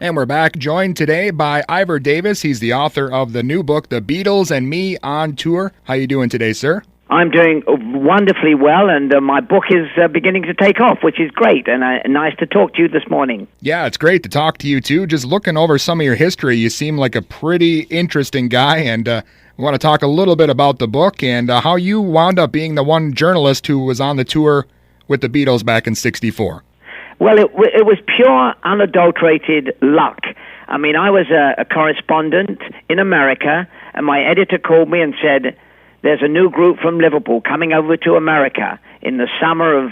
And we're back, joined today by Ivor Davis. He's the author of the new book, The Beatles and Me on Tour. How you doing today, sir? I'm doing wonderfully well, and my book is beginning to take off, which is great, and nice to talk to you this morning. Yeah, it's great to talk to you, too. Just looking over some of your history, you seem like a pretty interesting guy, and we want to talk a little bit about the book and how you wound up being the one journalist who was on the tour with the Beatles back in '64. Well, it was pure, unadulterated luck. I mean, I was a correspondent in America, and my editor called me and said, there's a new group from Liverpool coming over to America in the summer of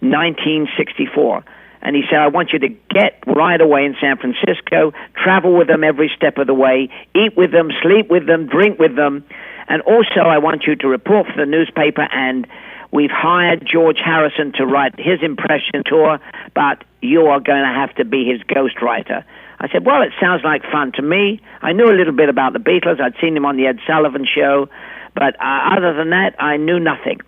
1964. And he said, I want you to get right away in San Francisco, travel with them every step of the way, eat with them, sleep with them, drink with them. And also I want you to report for the newspaper, and we've hired George Harrison to write his impression tour, but you are going to have to be his ghostwriter. I said, well, it sounds like fun to me. I knew a little bit about the Beatles. I'd seen them on the Ed Sullivan Show. But other than that, I knew nothing.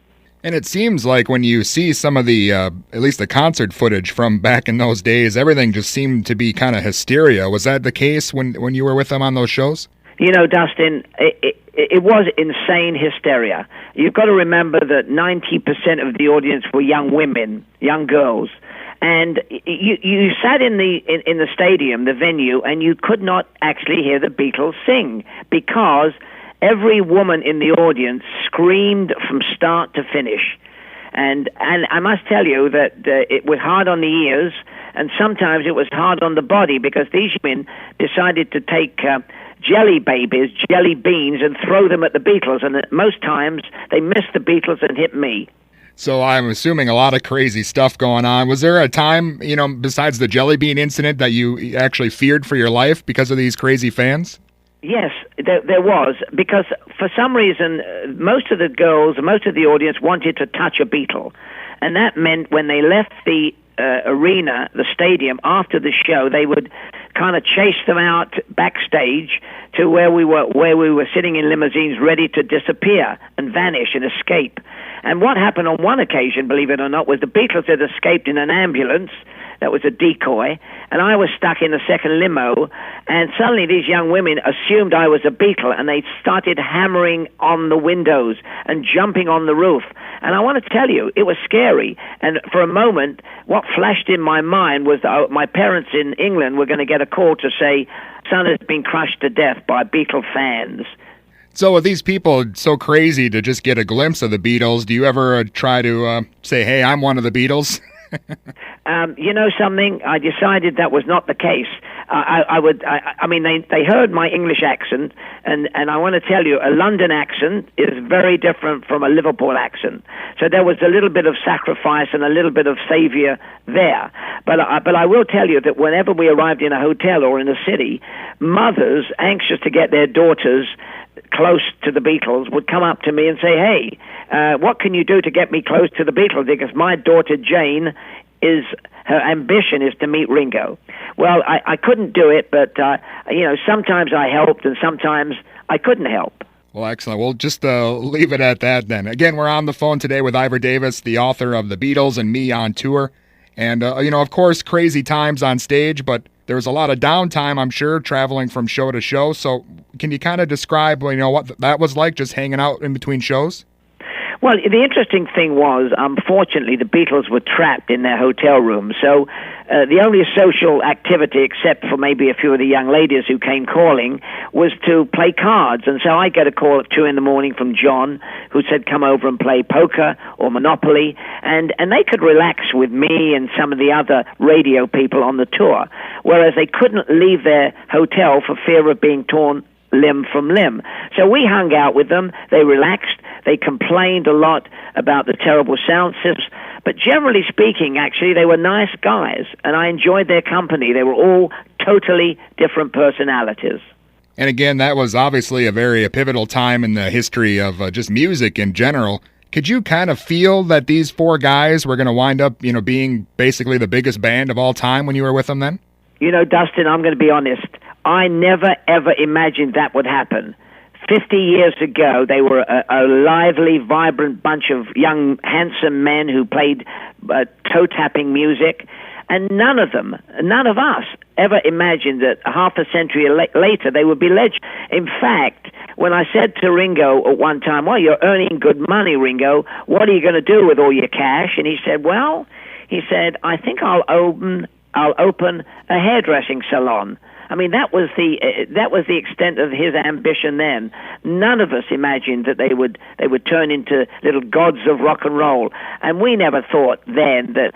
And it seems like when you see some of the, at least the concert footage from back in those days, everything just seemed to be kind of hysteria. Was that the case when you were with them on those shows? You know, Dustin, it was insane hysteria. You've got to remember that 90% of the audience were young women, young girls. And you sat in the stadium, the venue, and you could not actually hear the Beatles sing because every woman in the audience screamed from start to finish. And I must tell you that it was hard on the ears, and sometimes it was hard on the body because these women decided to take jelly babies, jelly beans, and throw them at the Beatles. And most times they missed the Beatles and hit me. So I'm assuming a lot of crazy stuff going on. Was there a time, besides the jelly bean incident, that you actually feared for your life because of these crazy fans? Yes, there was, because for some reason, most of the girls, most of the audience wanted to touch a Beatle. And that meant when they left the arena, the stadium, after the show, they would kind of chase them out backstage to where we were sitting in limousines ready to disappear and vanish and escape. And what happened on one occasion, believe it or not, was the Beatles had escaped in an ambulance. That was a decoy, and I was stuck in the second limo, and suddenly these young women assumed I was a Beatle, and they started hammering on the windows and jumping on the roof. And I want to tell you, it was scary. And for a moment, what flashed in my mind was that my parents in England were going to get a call to say, son has been crushed to death by Beatle fans. So with these people so crazy to just get a glimpse of the Beatles, do you ever try to say, hey, I'm one of the Beatles? You know something? I decided that was not the case. I mean, they heard my English accent, and I want to tell you, a London accent is very different from a Liverpool accent. So there was a little bit of sacrifice and a little bit of savior there. But I will tell you that whenever we arrived in a hotel or in a city, mothers anxious to get their daughters close to the Beatles would come up to me and say, hey, what can you do to get me close to the Beatles? Because my daughter Jane, her ambition is to meet Ringo. Well, I couldn't do it, but sometimes I helped and sometimes I couldn't help. Well, excellent. We'll just leave it at that then. Again, we're on the phone today with Ivor Davis, the author of The Beatles and Me on Tour. And, of course, crazy times on stage, but there was a lot of downtime, I'm sure, traveling from show to show. So can you kind of describe, what that was like, just hanging out in between shows? Well, the interesting thing was, unfortunately, the Beatles were trapped in their hotel room. So the only social activity, except for maybe a few of the young ladies who came calling, was to play cards. And so I get a call at 2 a.m. from John, who said, come over and play poker or Monopoly. And they could relax with me and some of the other radio people on the tour, whereas they couldn't leave their hotel for fear of being torn limb from limb. So we hung out with them. They relaxed. They complained a lot about the terrible sound systems. But generally speaking, actually, they were nice guys, and I enjoyed their company. They were all totally different personalities. And again, that was obviously a very pivotal time in the history of just music in general. Could you kind of feel that these four guys were going to wind up, being basically the biggest band of all time when you were with them then? Dustin, I'm going to be honest. I never, ever imagined that would happen. 50 years ago, they were a lively, vibrant bunch of young, handsome men who played toe-tapping music. And none of us, ever imagined that half a century later they would be legends. In fact, when I said to Ringo at one time, well, you're earning good money, Ringo, what are you going to do with all your cash? And he said, I think I'll open a hairdressing salon. I mean, that was the extent of his ambition then. None of us imagined that they would turn into little gods of rock and roll, and we never thought then that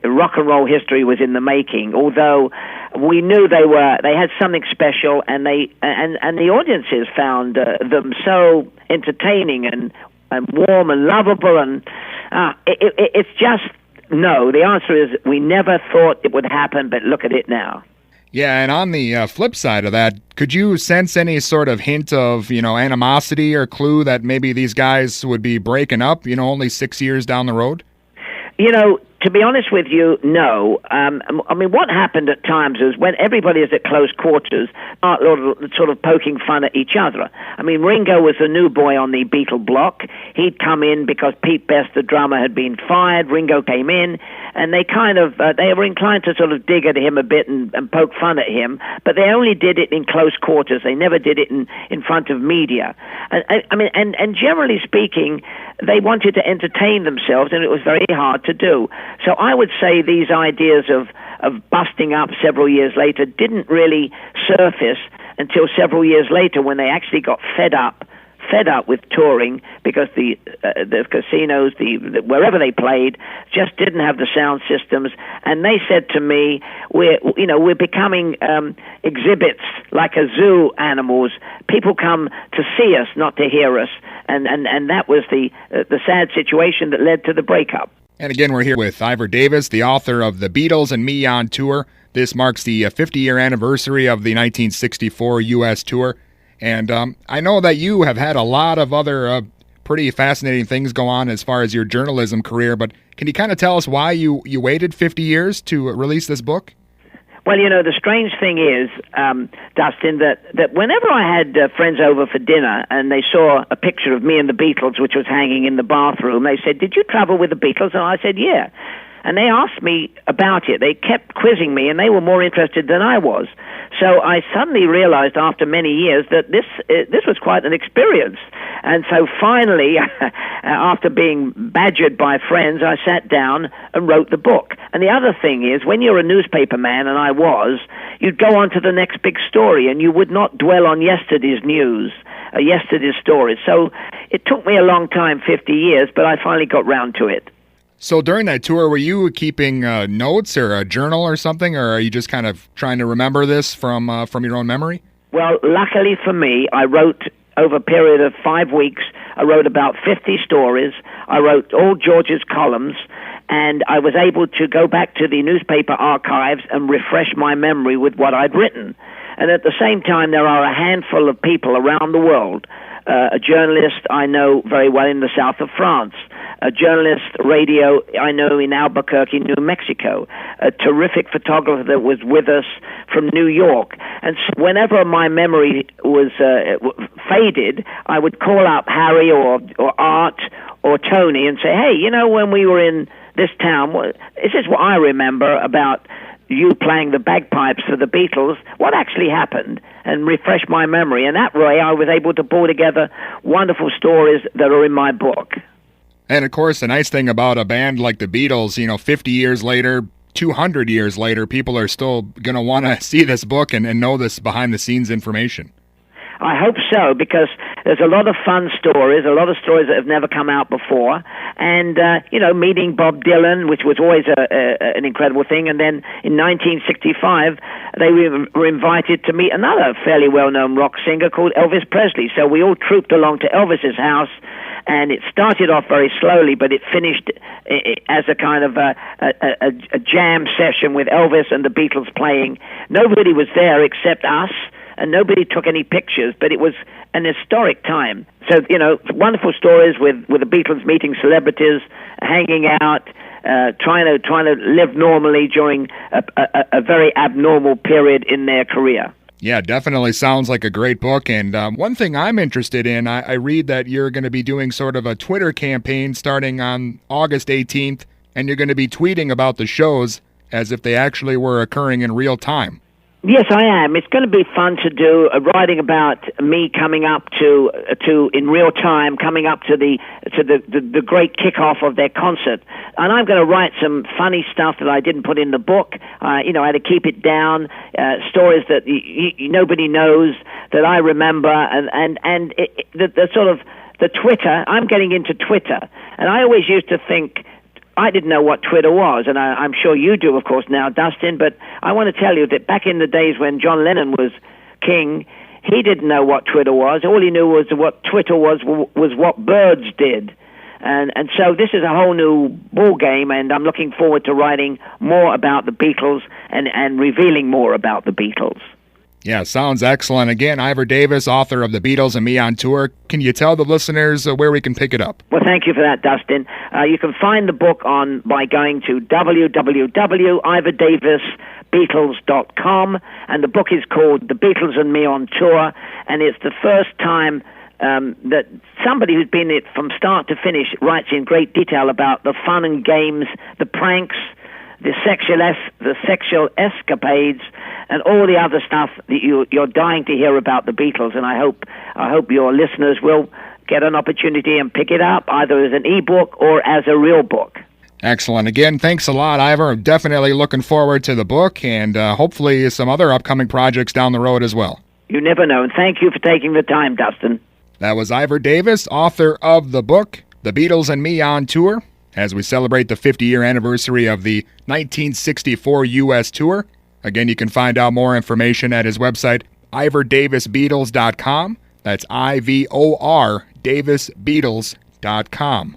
rock and roll history was in the making. Although we knew they had something special, and the audiences found them so entertaining and warm and lovable, and it's just no. The answer is we never thought it would happen, but look at it now. Yeah, and on the flip side of that, could you sense any sort of hint of, animosity or clue that maybe these guys would be breaking up, only 6 years down the road? To be honest with you, no. I mean, what happened at times is when everybody is at close quarters, sort of poking fun at each other. I mean, Ringo was the new boy on the Beatle block. He'd come in because Pete Best, the drummer, had been fired. Ringo came in, and they they were inclined to sort of dig at him a bit and poke fun at him, but they only did it in close quarters. They never did it in front of media. And generally speaking, they wanted to entertain themselves, and it was very hard to do. So I would say these ideas of busting up several years later didn't really surface until several years later, when they actually got fed up with touring, because the casinos, wherever they played, just didn't have the sound systems. And they said to me, we're becoming exhibits, like a zoo animals. People come to see us, not to hear us. And that was the sad situation that led to the breakup. And again, we're here with Ivor Davis, the author of The Beatles and Me on Tour. This marks the 50-year anniversary of the 1964 U.S. tour. And I know that you have had a lot of other pretty fascinating things go on as far as your journalism career, but can you kind of tell us why you waited 50 years to release this book? Well, the strange thing is, Dustin, that whenever I had friends over for dinner and they saw a picture of me and the Beatles, which was hanging in the bathroom, they said, "Did you travel with the Beatles?" And I said, "Yeah." And they asked me about it. They kept quizzing me, and they were more interested than I was. So I suddenly realized after many years that this was quite an experience. And so finally, after being badgered by friends, I sat down and wrote the book. And the other thing is, when you're a newspaper man, and I was, you'd go on to the next big story, and you would not dwell on yesterday's news, yesterday's stories. So it took me a long time, 50 years, but I finally got round to it. So during that tour, were you keeping notes or a journal or something, or are you just kind of trying to remember this from your own memory? Well, luckily for me, I wrote over a period of 5 weeks. I wrote about 50 stories. I wrote all George's columns, and I was able to go back to the newspaper archives and refresh my memory with what I'd written. And at the same time, there are a handful of people around the world. A journalist I know very well in the south of France, a journalist radio I know in Albuquerque, New Mexico, a terrific photographer that was with us from New York. And so whenever my memory was faded, I would call up Harry or Art or Tony and say, "Hey, when we were in this town, this is what I remember about you playing the bagpipes for the Beatles. What actually happened?" And refresh my memory. And that way I was able to pull together wonderful stories that are in my book. And of course, the nice thing about a band like the Beatles, 50 years later, 200 years later, people are still going to want to see this book and know this behind-the-scenes information. I hope so, because there's a lot of fun stories, a lot of stories that have never come out before. And, meeting Bob Dylan, which was always an incredible thing. And then in 1965, they were invited to meet another fairly well-known rock singer called Elvis Presley. So we all trooped along to Elvis's house, and it started off very slowly, but it finished as a kind of a jam session with Elvis and the Beatles playing. Nobody was there except us, and nobody took any pictures, but it was an historic time. So, wonderful stories with the Beatles meeting celebrities, hanging out, trying to live normally during a very abnormal period in their career. Yeah, definitely sounds like a great book. And one thing I'm interested in, I read that you're going to be doing sort of a Twitter campaign starting on August 18th, and you're going to be tweeting about the shows. as if they actually were occurring in real time. Yes, I am. It's going to be fun to do writing about me coming up to in real time, coming up to the great kickoff of their concert, and I'm going to write some funny stuff that I didn't put in the book. I had to keep it down, stories that nobody knows that I remember, and the sort of the Twitter. I'm getting into Twitter, and I always used to think. I didn't know what Twitter was, and I'm sure you do, of course, now, Dustin, but I want to tell you that back in the days when John Lennon was king, he didn't know what Twitter was. All he knew was what Twitter was what birds did. And so this is a whole new ball game, and I'm looking forward to writing more about the Beatles and revealing more about the Beatles. Yeah, sounds excellent. Again, Ivor Davis, author of The Beatles and Me on Tour. Can you tell the listeners where we can pick it up? Well, thank you for that, Dustin. You can find the book by going to www.ivordavisbeatles.com, and the book is called The Beatles and Me on Tour, and it's the first time that somebody who's been it from start to finish writes in great detail about the fun and games, the pranks, the sexual escapades, and all the other stuff that you're dying to hear about the Beatles. And I hope your listeners will get an opportunity and pick it up, either as an e-book or as a real book. Excellent. Again, thanks a lot, Ivor. I'm definitely looking forward to the book and hopefully some other upcoming projects down the road as well. You never know. And thank you for taking the time, Dustin. That was Ivor Davis, author of the book, The Beatles and Me on Tour, as we celebrate the 50-year anniversary of the 1964 U.S. tour. Again, you can find out more information at his website, ivordavisbeatles.com. That's IVOR, davisbeatles.com.